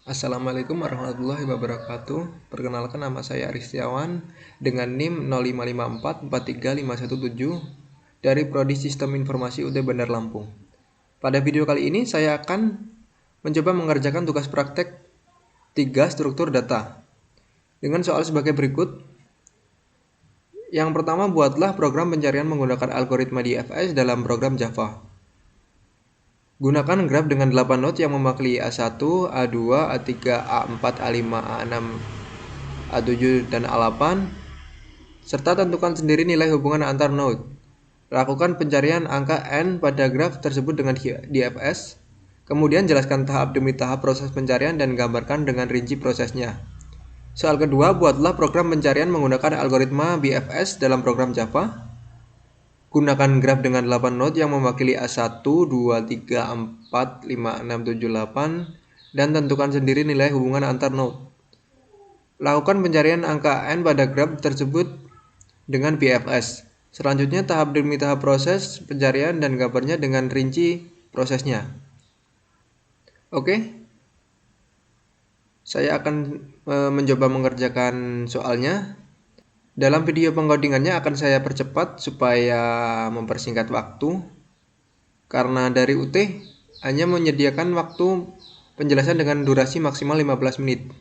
Assalamualaikum warahmatullahi wabarakatuh. Perkenalkan, nama saya Aris Setiawan dengan NIM 0554435117 dari Prodi Sistem Informasi UT Bandar Lampung. Pada video kali ini saya akan mencoba mengerjakan tugas praktek 3 struktur data dengan soal sebagai berikut. Yang pertama, buatlah program pencarian menggunakan algoritma DFS dalam program Java. Gunakan graf dengan 8 node yang mewakili A1, A2, A3, A4, A5, A6, A7, dan A8, serta tentukan sendiri nilai hubungan antar node. Lakukan pencarian angka N pada graf tersebut dengan DFS, kemudian jelaskan tahap demi tahap proses pencarian dan gambarkan dengan rinci prosesnya. Soal kedua, buatlah program pencarian menggunakan algoritma BFS dalam program Java. Gunakan graf dengan 8 node yang mewakili A1, 2, 3, 4, 5, 6, 7, 8 dan tentukan sendiri nilai hubungan antar node. Lakukan pencarian angka N pada graf tersebut dengan BFS. Selanjutnya tahap demi tahap proses pencarian dan gambarnya dengan rinci prosesnya. Oke, saya akan mencoba mengerjakan soalnya. Dalam video pengkodingannya akan saya percepat supaya mempersingkat waktu, karena dari UT hanya menyediakan waktu penjelasan dengan durasi maksimal 15 menit.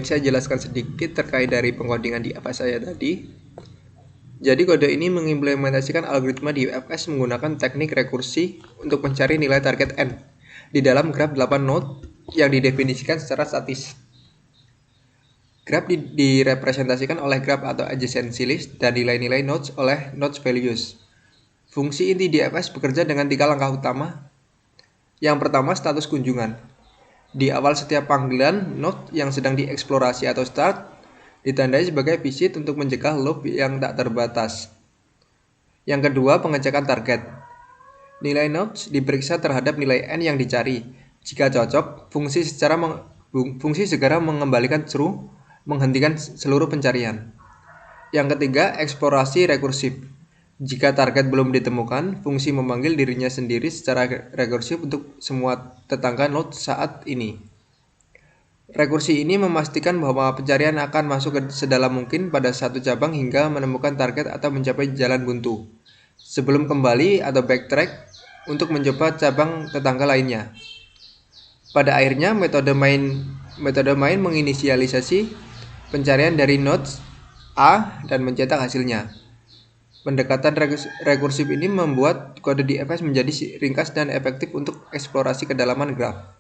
saya jelaskan sedikit terkait dari pengkodingan di FS saya tadi. Jadi kode ini mengimplementasikan algoritma di UFS menggunakan teknik rekursi untuk mencari nilai target n di dalam graf 8 node yang didefinisikan secara statis. Graf direpresentasikan oleh graf atau adjacency list dan nilai-nilai nodes oleh nodes values. Fungsi inti di UFS bekerja dengan 3 langkah utama. Yang pertama, status kunjungan. Di awal setiap panggilan, node yang sedang dieksplorasi atau start ditandai sebagai visit untuk mencegah loop yang tak terbatas. Yang kedua, pengecekan target. Nilai nodes diperiksa terhadap nilai n yang dicari. Jika cocok, fungsi segera mengembalikan true, menghentikan seluruh pencarian. Yang ketiga, eksplorasi rekursif. Jika target belum ditemukan, fungsi memanggil dirinya sendiri secara rekursif untuk semua tetangga node saat ini. Rekursi ini memastikan bahwa pencarian akan masuk ke sedalam mungkin pada satu cabang hingga menemukan target atau mencapai jalan buntu, sebelum kembali atau backtrack untuk mencoba cabang tetangga lainnya. Pada akhirnya, metode main menginisialisasi pencarian dari nodes A dan mencetak hasilnya. Pendekatan rekursif ini membuat kode di FS menjadi ringkas dan efektif untuk eksplorasi kedalaman graf.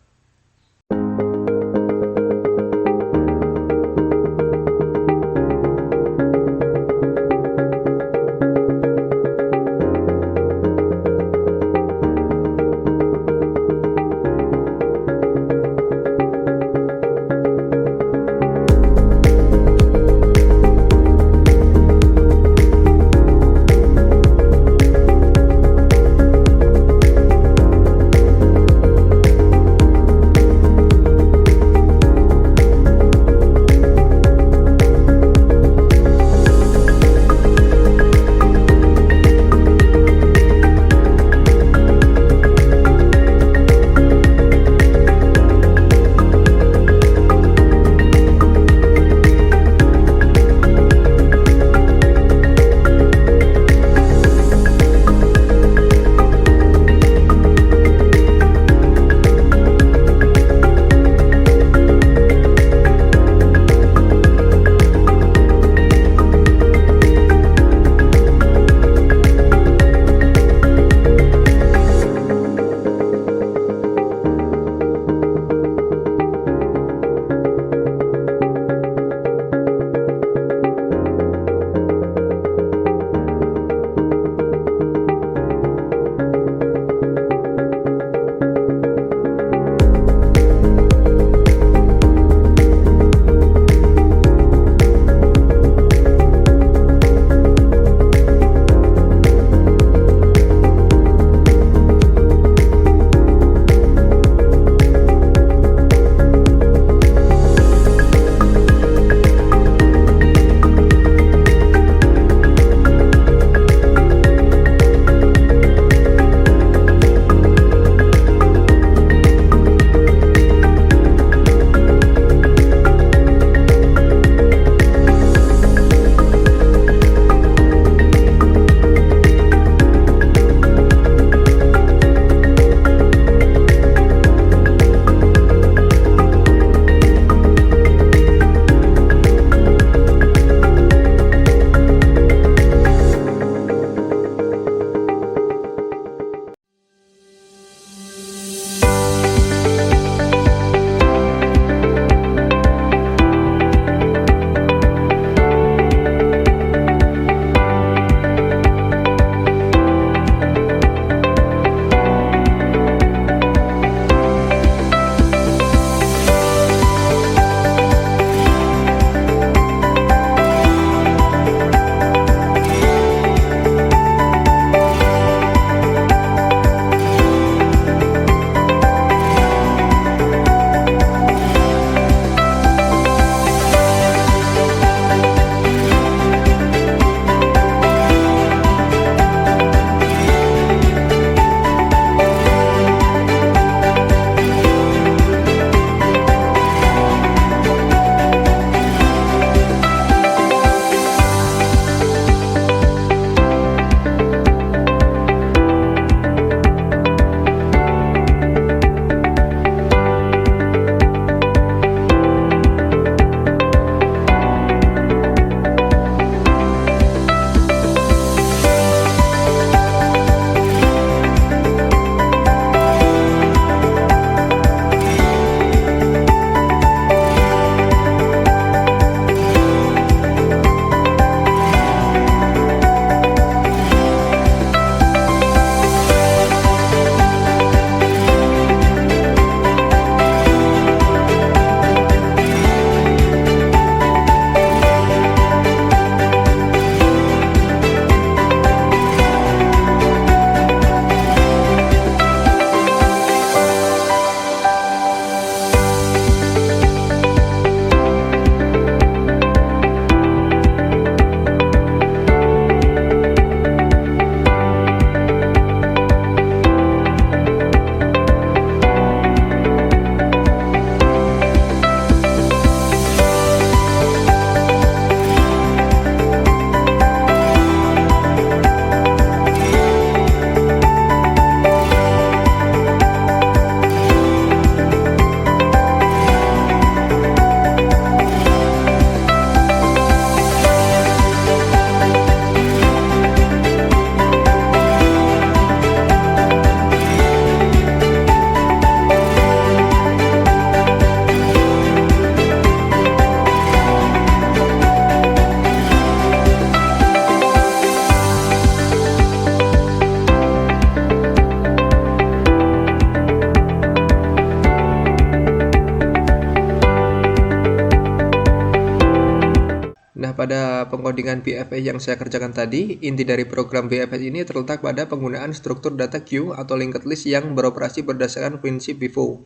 pengkodingan BFS yang saya kerjakan tadi, inti dari program BFS ini terletak pada penggunaan struktur data queue atau linked list yang beroperasi berdasarkan prinsip FIFO,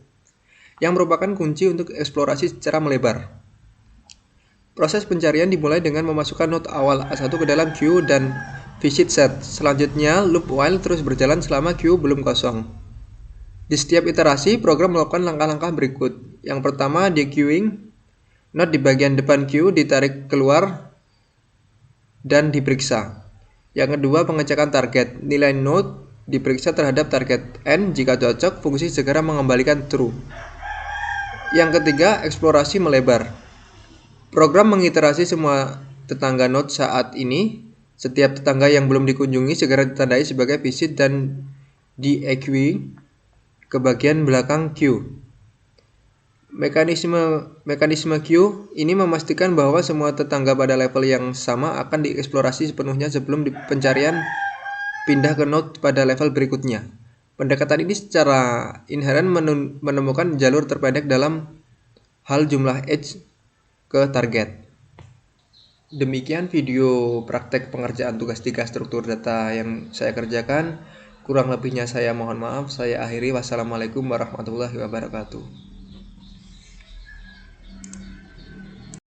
yang merupakan kunci untuk eksplorasi secara melebar. Proses pencarian dimulai dengan memasukkan node awal A1 ke dalam queue dan visit set. Selanjutnya, loop while terus berjalan selama queue belum kosong. Di setiap iterasi, program melakukan langkah-langkah berikut. Yang pertama, dequeuing. Node di bagian depan queue ditarik keluar dan diperiksa. Yang kedua, pengecekan target. Nilai node diperiksa terhadap target N. Jika cocok, fungsi segera mengembalikan true. Yang ketiga, eksplorasi melebar. Program mengiterasi semua tetangga node saat ini. Setiap tetangga yang belum dikunjungi segera ditandai sebagai visit dan dequeuing ke bagian belakang queue. Mekanisme queue ini memastikan bahwa semua tetangga pada level yang sama akan dieksplorasi sepenuhnya sebelum pencarian pindah ke node pada level berikutnya. Pendekatan ini secara inheren menemukan jalur terpendek dalam hal jumlah edge ke target. Demikian video praktek pengerjaan tugas 3 struktur data yang saya kerjakan. Kurang lebihnya saya mohon maaf. Saya akhiri. Wassalamualaikum warahmatullahi wabarakatuh.